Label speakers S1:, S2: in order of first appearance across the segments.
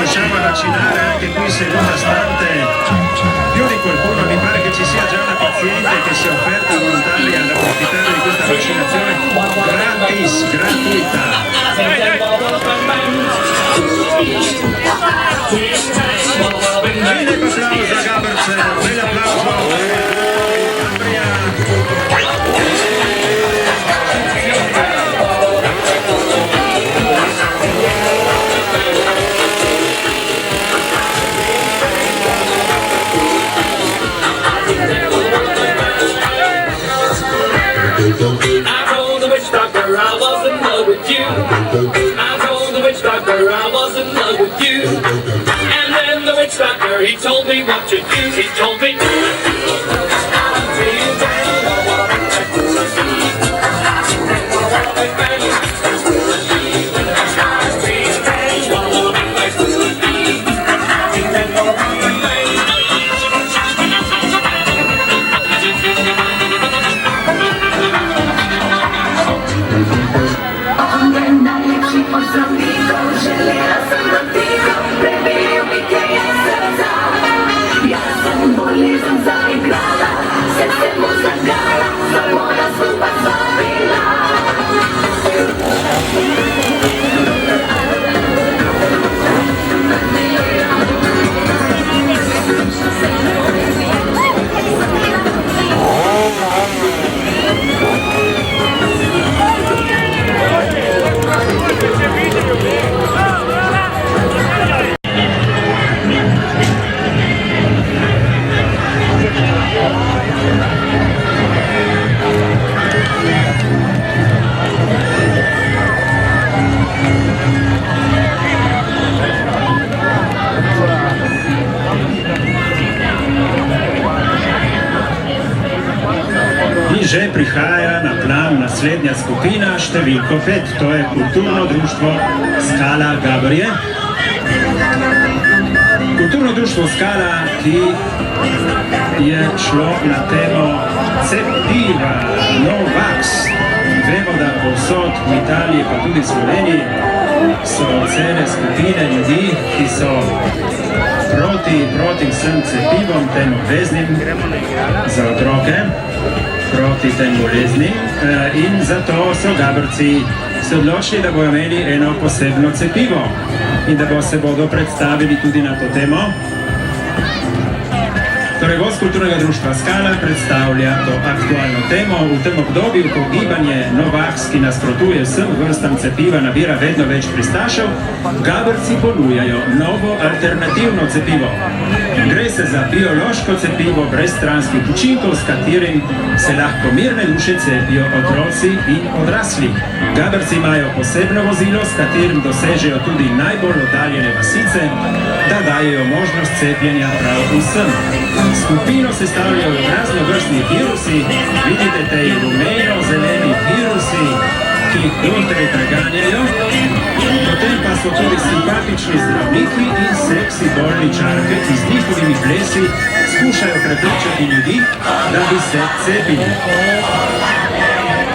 S1: riusciamo a vaccinare anche qui seduta stante più di qualcuno. Mi pare che ci sia già una paziente che si è offerta volontaria ad approfittare di questa vaccinazione gratis, gratuita. Bene, applauso a Gabersen, bel applauso.
S2: I told the witch doctor I was in love with you. I told the witch doctor I was in love with you. And then the witch doctor, he told me what to do. He told me
S1: Že prihaja na plan naslednja skupina, številko 5, to je kulturno društvo Skala Gabrije. Kulturno društvo Skala, ki je šlo na temo cepiva, Novaks. Vemo, da povsod v Italiji, pa tudi v Sloveniji, so cele skupine ljudi, ki so proti vsem cepivom, tem obveznim za otroke, proti tem boleznim, in zato so Gabrci se odločili, da bodo imeli eno posebno cepivo in da se bodo predstavili tudi na to temo. Torej, voz kulturnega društva Skala predstavlja to aktualno temo. V tem obdobju, ko gibanje Novaks, ki nasprotuje vsem vrstam cepiva, nabira vedno več pristašev, Gabrci ponujajo novo alternativno cepivo. Gre se za biološko cepivo brez stranskih učinkov, s katerim se lahko mirne duše cepijo otroci in odrasli. Gabrci imajo posebno vozilo, s katerim dosežejo tudi najbolj oddaljene vasice, da dajejo možnost cepljenja prav vsem. Skupino sestavljajo raznovrstni virusi, vidite te rumeno-zeleni virusi, ki jih notri preganjajo. Potem pa so tudi simpatični zdravniki in seksi bolničarke, ki z njihovimi plesi skušajo prepričati ljudi, da bi se cepili.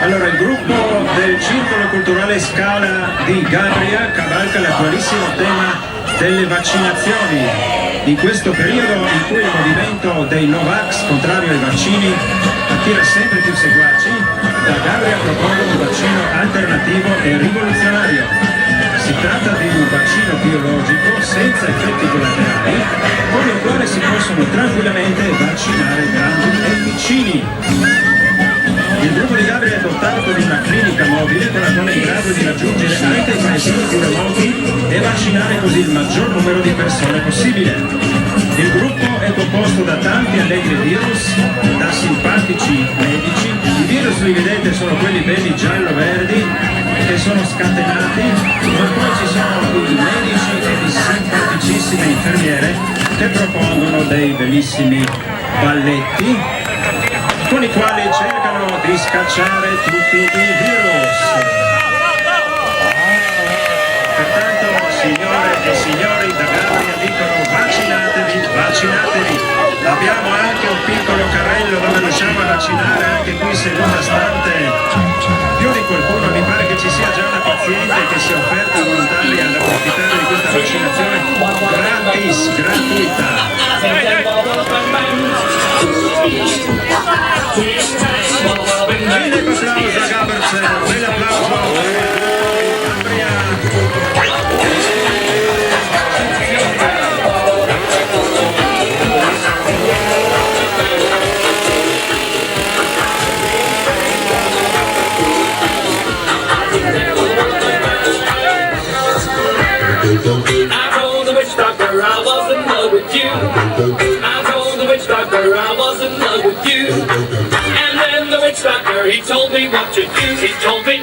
S1: Allora, il gruppo del Circolo Culturale Scala di Gabria cavalca l'attualissimo tema delle vaccinazioni. In questo periodo in cui il movimento dei Novax contrario ai vaccini attira sempre più seguaci, da Gabria propongono un vaccino alternativo e rivoluzionario. Si tratta di un vaccino biologico senza effetti collaterali, con il quale si possono tranquillamente vaccinare grandi e piccini. Il gruppo di Gabria è dotato di una clinica mobile con la quale è in grado di raggiungere anche i paesini più remoti e vaccinare così il maggior numero di persone possibile. Il gruppo è composto da tanti allegri virus, da simpatici medici. I virus, li vedete, sono quelli belli giallo-verdi che sono scatenati, ma poi ci sono i medici e le simpaticissime infermiere che propongono dei bellissimi balletti con i quali cercano di scacciare tutti i virus. Pertanto, signore e signori, da Gabria dicono vaccinatevi, vaccinatevi. Abbiamo anche un piccolo carrello dove riusciamo a vaccinare anche qui seduta stante più di qualcuno. Mi pare che ci sia già una paziente che si è offerta volontaria ad approfittare di questa vaccinazione cannabis gratuita. Bene applauso a Gabersen, bel applauso Cambria.
S2: I told the witch doctor I was in love with you. I told the witch doctor I was in love with you. And then the witch doctor, he told me what to do. He told me